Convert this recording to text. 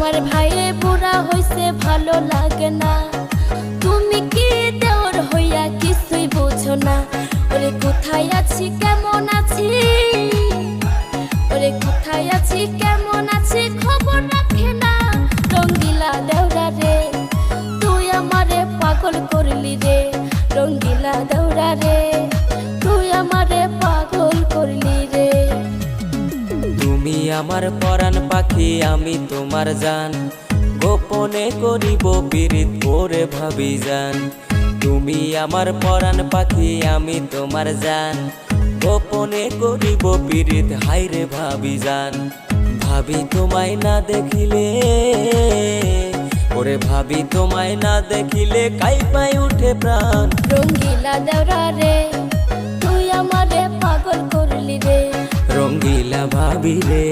তোমার ভাইয়ে বুড়া হইছে ভালো লাগে না, তুমি কি দেওর হইয়া কিছুই বোঝো না। ওরে কোথায় আছি কেমন আছি, ওরে কোথায় আছি কেমন আছি খবর রাখে না। রঙ্গিলা দেওরা রে তুই আমারে পাগল করলি রে, রঙ্গিলা দেওরা রে তুই আমারে পাগল করলি রে। তুমি আমার পরাণ পাখি আমি তোমার জান, গোপনে করিব পীড়িত করে ভাবি জান। তুমি আমার পরাণ পাখি আমি তোমার জান, গোপনে করিব পীড়িত হাইরে ভাবি জান। ভাবি তোমায় না দেখিলে, ওরে ভাবি তোমায় না দেখিলে কাইপাই উঠে প্রাণ। রঙ্গিলা দেওরা রে তুই আমারে পাগল করলি রে, রঙ্গিলা ভাবি রে।